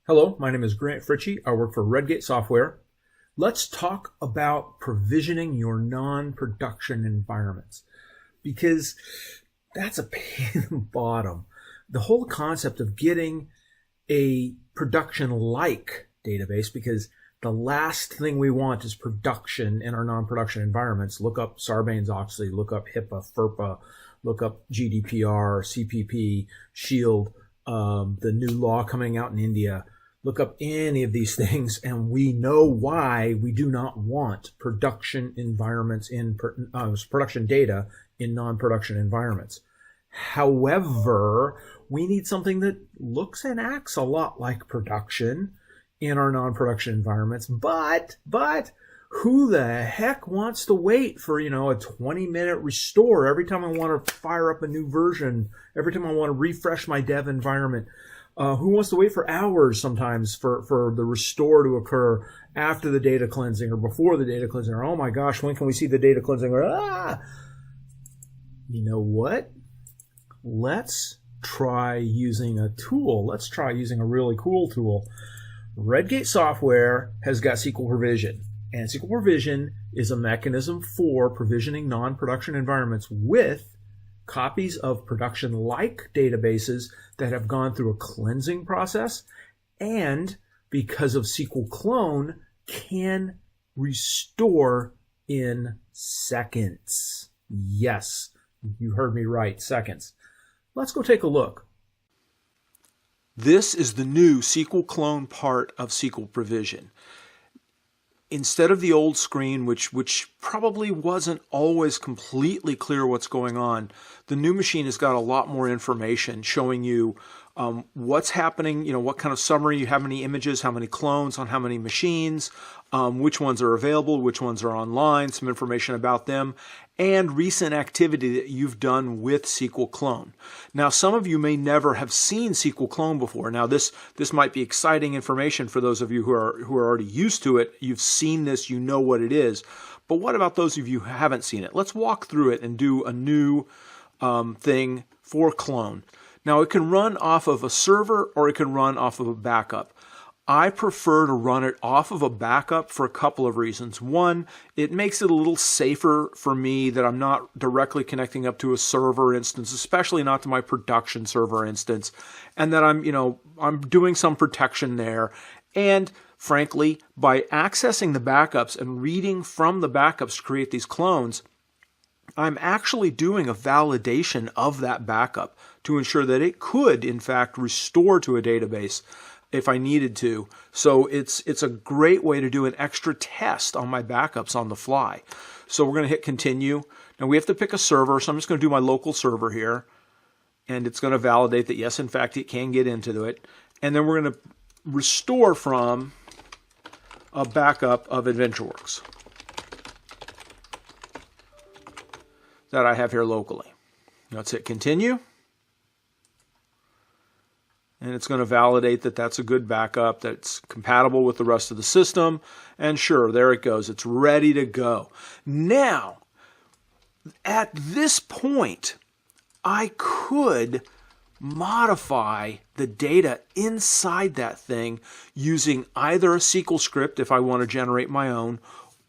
Hello, my name is Grant Fritchey. I work for Redgate Software. Let's talk about provisioning your non-production environments, because that's a pain in the bottom. The whole concept of getting a production-like database, because the last thing we want is production in our non-production environments. Look up Sarbanes-Oxley, look up HIPAA, FERPA, look up GDPR, CPP, SHIELD, the new law coming out in India. Look up any of these things, and we know why we do not want production environments in production data in non-production environments. However, we need something that looks and acts a lot like production in our non-production environments. But who the heck wants to wait for, a 20-minute restore every time I want to fire up a new version, every time I want to refresh my dev environment? Who wants to wait for hours sometimes for the restore to occur after the data cleansing or before the data cleansing? Or, oh my gosh, when can we see the data cleansing? Or, you know what? Let's try using a tool. Let's try using a really cool tool. Redgate Software has got SQL Provision. And SQL Provision is a mechanism for provisioning non-production environments with copies of production-like databases that have gone through a cleansing process, and because of SQL Clone, can restore in seconds. Yes, you heard me right, seconds. Let's go take a look. This is the new SQL Clone part of SQL Provision. Instead of the old screen, which probably wasn't always completely clear what's going on, the new machine has got a lot more information showing you what's happening, what kind of summary, how many images, how many clones on how many machines, which ones are available, which ones are online, some information about them, and recent activity that you've done with SQL Clone. Now, some of you may never have seen SQL Clone before. Now, this might be exciting information for those of you who are already used to it. You've seen this, you know what it is. But what about those of you who haven't seen it? Let's walk through it and do a new thing for Clone. Now, it can run off of a server or it can run off of a backup. I prefer to run it off of a backup for a couple of reasons. One, it makes it a little safer for me that I'm not directly connecting up to a server instance, especially not to my production server instance, and that I'm doing some protection there. And frankly, by accessing the backups and reading from the backups to create these clones, I'm actually doing a validation of that backup to ensure that it could, in fact, restore to a database if I needed to. So it's a great way to do an extra test on my backups on the fly. So we're going to hit continue. Now we have to pick a server, so I'm just going to do my local server here. And it's going to validate that, yes, in fact, it can get into it. And then we're going to restore from a backup of AdventureWorks that I have here locally. Let's hit continue. And it's going to validate that that's a good backup, that's compatible with the rest of the system. And sure, there it goes. It's ready to go. Now, at this point, I could modify the data inside that thing using either a SQL script if I want to generate my own,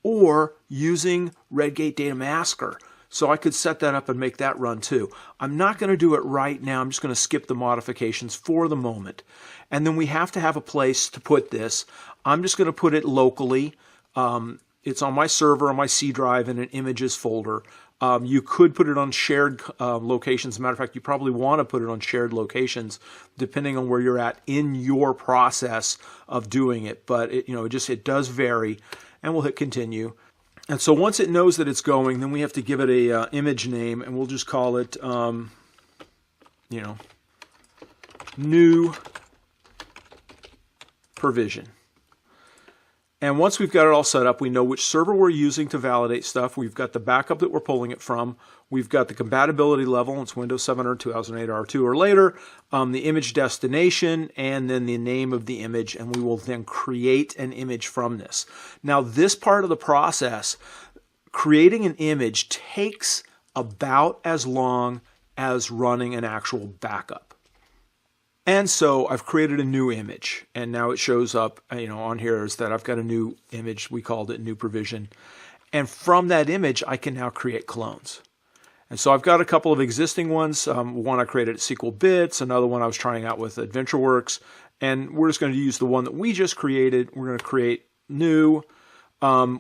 or using Redgate Data Masker. So I could set that up and make that run too. I'm not going to do it right now. I'm just going to skip the modifications for the moment. And then we have to have a place to put this. I'm just going to put it locally. It's on my server, on my C drive, in an images folder. You could put it on shared locations. As a matter of fact, you probably want to put it on shared locations depending on where you're at in your process of doing it. But it does vary. And we'll hit continue. And so once it knows that it's going, then we have to give it a image name, and we'll just call it, new provision. And once we've got it all set up, we know which server we're using to validate stuff. We've got the backup that we're pulling it from. We've got the compatibility level. It's Windows 7 or 2008 R2 or later. The image destination, and then the name of the image. And we will then create an image from this. Now, this part of the process, creating an image, takes about as long as running an actual backup. And so I've created a new image, and now it shows up, on here is that I've got a new image. We called it new provision. And from that image, I can now create clones. And so I've got a couple of existing ones. One I created at SQL Bits, another one I was trying out with AdventureWorks. And we're just going to use the one that we just created. We're going to create new.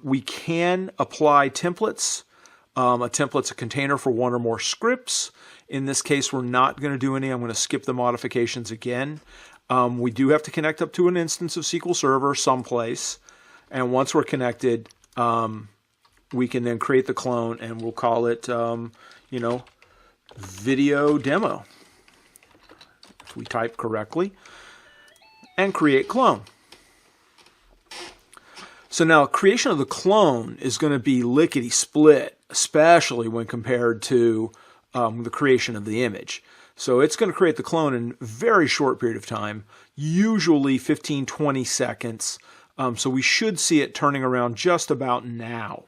We can apply templates. A template's a container for one or more scripts. In this case, we're not going to do any. I'm going to skip the modifications again. We do have to connect up to an instance of SQL Server someplace. And once we're connected, we can then create the clone, and we'll call it, video demo. If we type correctly, and create clone. So now creation of the clone is going to be lickety split, especially when compared to the creation of the image. So it's going to create the clone in a very short period of time, usually 15-20 seconds. So we should see it turning around just about now.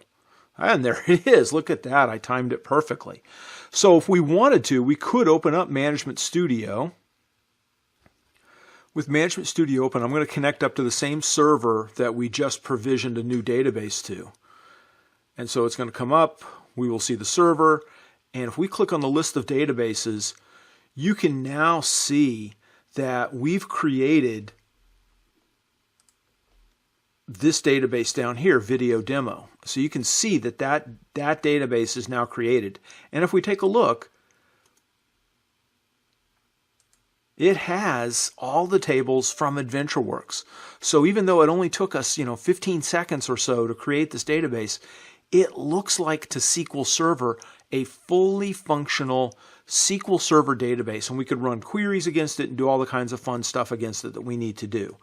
And there it is. Look at that. I timed it perfectly. So if we wanted to, we could open up Management Studio. With Management Studio open, I'm going to connect up to the same server that we just provisioned a new database to. And so it's going to come up. We will see the server. And if we click on the list of databases, you can now see that we've created this database down here, video demo. So you can see that that database is now created. And if we take a look, it has all the tables from AdventureWorks. So even though it only took us, 15 seconds or so to create this database, it looks like to SQL Server a fully functional SQL Server database. And we could run queries against it and do all the kinds of fun stuff against it that we need to do.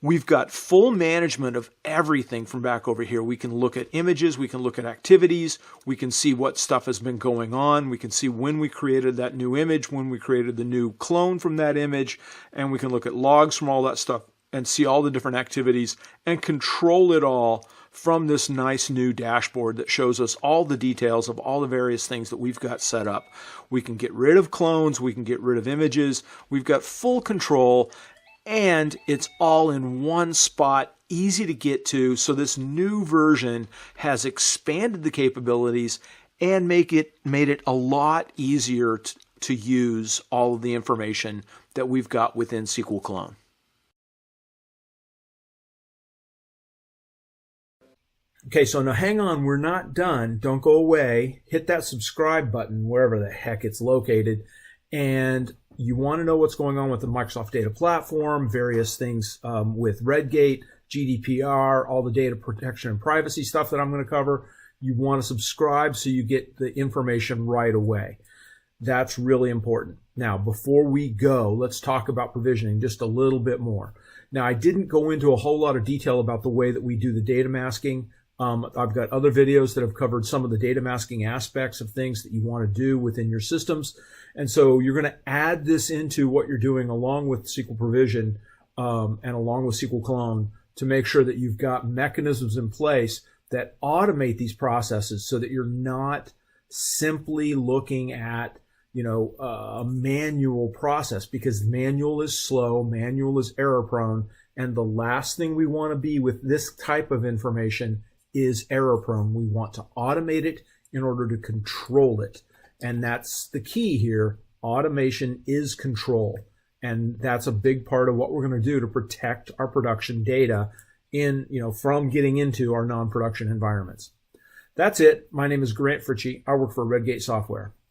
We've got full management of everything from back over here. We can look at images, we can look at activities, we can see what stuff has been going on, we can see when we created that new image, when we created the new clone from that image, and we can look at logs from all that stuff and see all the different activities and control it all from this nice new dashboard that shows us all the details of all the various things that we've got set up. We can get rid of clones, we can get rid of images, we've got full control. And it's all in one spot, easy to get to. So this new version has expanded the capabilities and made it a lot easier to use all of the information that we've got within SQL Clone. Okay, so now hang on, we're not done. Don't go away. Hit that subscribe button wherever the heck it's located. And you want to know what's going on with the Microsoft Data Platform, various things with Redgate, GDPR, all the data protection and privacy stuff that I'm going to cover. You want to subscribe so you get the information right away. That's really important. Now, before we go, let's talk about provisioning just a little bit more. Now, I didn't go into a whole lot of detail about the way that we do the data masking. I've got other videos that have covered some of the data masking aspects of things that you want to do within your systems. And so you're going to add this into what you're doing along with SQL Provision and along with SQL Clone to make sure that you've got mechanisms in place that automate these processes so that you're not simply looking at a manual process, because manual is slow, manual is error prone, and the last thing we want to be with this type of information is error prone. We want to automate it in order to control it. And that's the key here. Automation is control. And that's a big part of what we're going to do to protect our production data from getting into our non-production environments. That's it. My name is Fritchey. I work for Redgate Software.